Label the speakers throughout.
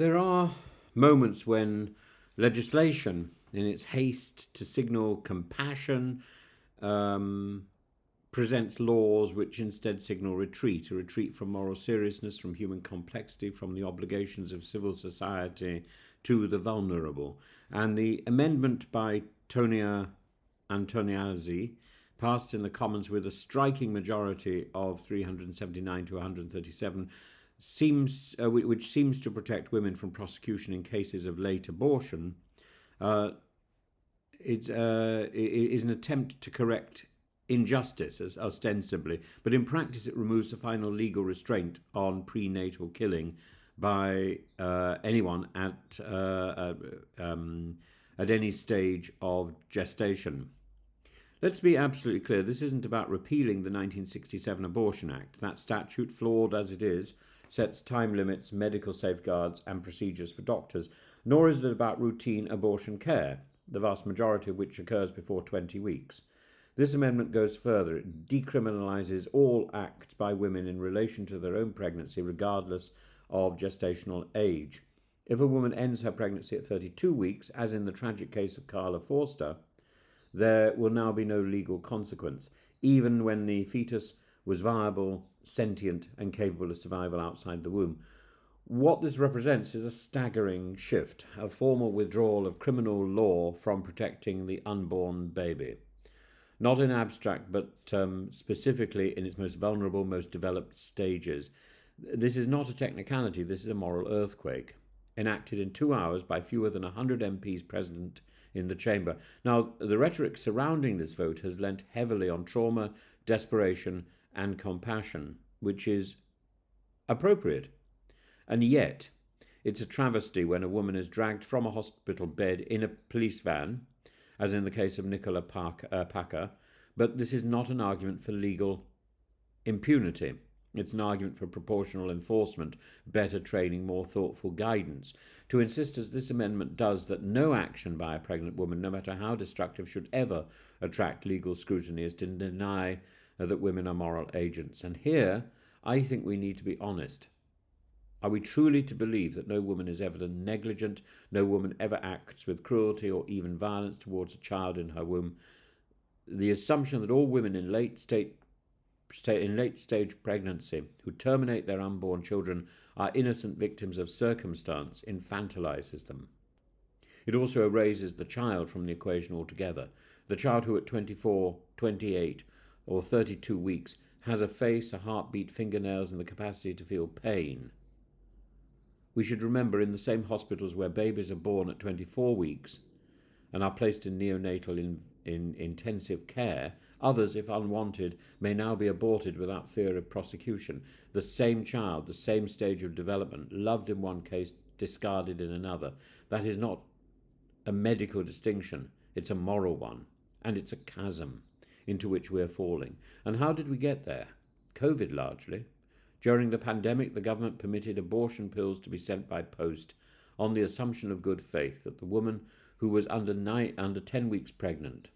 Speaker 1: There are moments when legislation, in its haste to signal compassion, um, presents laws which instead signal retreat, a retreat from moral seriousness, from human complexity, from the obligations of civil society to the vulnerable. And the amendment by Tonia Antoniazzi, passed in the Commons with a striking majority of 379 to 137, which seems to protect women from prosecution in cases of late abortion. It is an attempt to correct injustice, as ostensibly, but in practice it removes the final legal restraint on prenatal killing by anyone at any stage of gestation. Let's be absolutely clear, this isn't about repealing the 1967 Abortion Act. That statute, flawed as it is, sets time limits, medical safeguards and procedures for doctors, nor is it about routine abortion care, the vast majority of which occurs before 20 weeks. This amendment goes further. It decriminalises all acts by women in relation to their own pregnancy, regardless of gestational age. If a woman ends her pregnancy at 32 weeks, as in the tragic case of Carla Forster, there will now be no legal consequence, even when the fetus was viable, sentient, and capable of survival outside the womb. What this represents is a staggering shift, a formal withdrawal of criminal law from protecting the unborn baby. Not in abstract, but specifically in its most vulnerable, most developed stages. This is not a technicality, this is a moral earthquake, enacted in 2 hours by fewer than 100 MPs present in the chamber. Now, the rhetoric surrounding this vote has lent heavily on trauma, desperation, and compassion, which is appropriate. And yet, it's a travesty when a woman is dragged from a hospital bed in a police van, as in the case of Nicola Packer, but this is not an argument for legal impunity. It's an argument for proportional enforcement, better training, more thoughtful guidance. To insist, as this amendment does, that no action by a pregnant woman, no matter how destructive, should ever attract legal scrutiny is to deny that women are moral agents. And here, I think we need to be honest. Are we truly to believe that no woman is ever negligent, no woman ever acts with cruelty or even violence towards a child in her womb? The assumption that all women in late stage pregnancy who terminate their unborn children are innocent victims of circumstance infantilizes them. It also erases the child from the equation altogether. The child who at 24, 28 or 32 weeks has a face, a heartbeat, fingernails and the capacity to feel pain. We should remember, in the same hospitals where babies are born at 24 weeks and are placed in neonatal in intensive care, others, if unwanted, may now be aborted without fear of prosecution. The same child, the same stage of development, loved in one case, discarded in another. That is not a medical distinction, it's a moral one, and it's a chasm into which we're falling. And how did we get there? COVID, largely. During the pandemic, the government permitted abortion pills to be sent by post on the assumption of good faith that the woman who was under 10 weeks pregnant,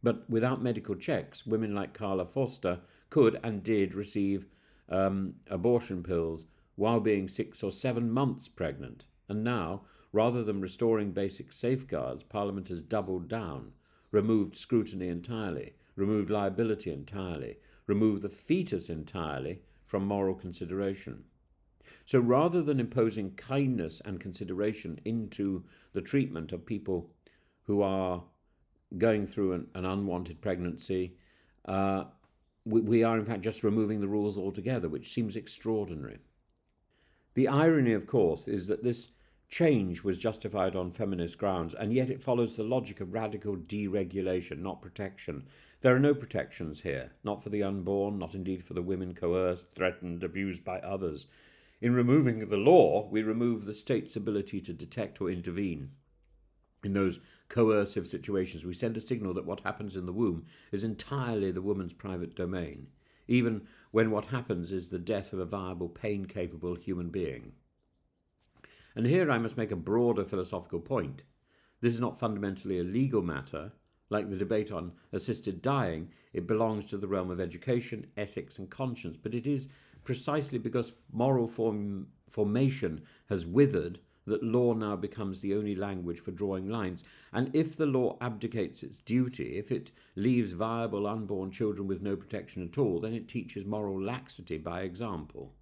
Speaker 1: but without medical checks, women like Carla Forster could and did receive abortion pills while being 6 or 7 months pregnant. And now, rather than restoring basic safeguards, Parliament has doubled down, removed scrutiny entirely, removed liability entirely, removed the fetus entirely from moral consideration. So rather than imposing kindness and consideration into the treatment of people who are going through an unwanted pregnancy, we are in fact just removing the rules altogether, which seems extraordinary. The irony, of course, is that this change was justified on feminist grounds, and yet it follows the logic of radical deregulation, not protection. There are no protections here, not for the unborn, not indeed for the women coerced, threatened, abused by others. In removing the law, we remove the state's ability to detect or intervene. In those coercive situations, we send a signal that what happens in the womb is entirely the woman's private domain, even when what happens is the death of a viable, pain-capable human being. And here I must make a broader philosophical point. This is not fundamentally a legal matter. Like the debate on assisted dying, it belongs to the realm of education, ethics and conscience, but it is precisely because moral formation has withered that law now becomes the only language for drawing lines. And if the law abdicates its duty, if it leaves viable unborn children with no protection at all, then it teaches moral laxity by example.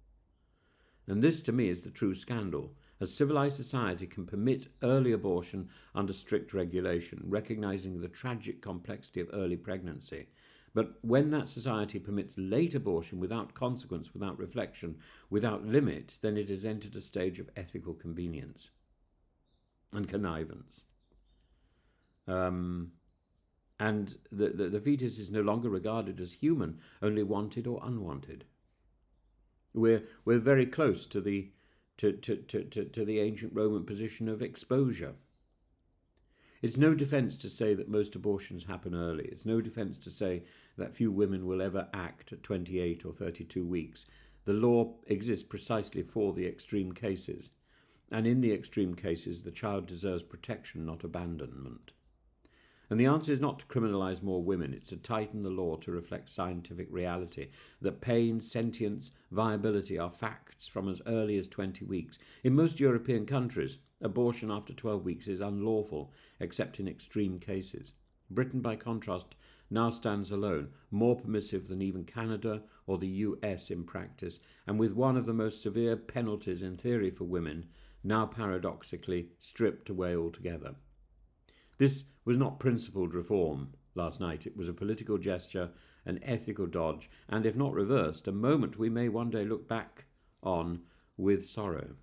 Speaker 1: And this, to me, is the true scandal. A civilized society can permit early abortion under strict regulation, recognizing the tragic complexity of early pregnancy. But when that society permits late abortion without consequence, without reflection, without limit, then it has entered a stage of ethical convenience and connivance. And the fetus is no longer regarded as human, only wanted or unwanted. We're very close to the ancient Roman position of exposure. It's no defence to say that most abortions happen early. It's no defence to say that few women will ever act at 28 or 32 weeks. The law exists precisely for the extreme cases. And in the extreme cases, the child deserves protection, not abandonment. And the answer is not to criminalise more women. It's to tighten the law to reflect scientific reality, that pain, sentience, viability are facts from as early as 20 weeks. In most European countries, abortion after 12 weeks is unlawful, except in extreme cases. Britain, by contrast, now stands alone, more permissive than even Canada or the US in practice, and with one of the most severe penalties in theory for women, now paradoxically stripped away altogether. This was not principled reform last night. It was a political gesture, an ethical dodge, and if not reversed, a moment we may one day look back on with sorrow.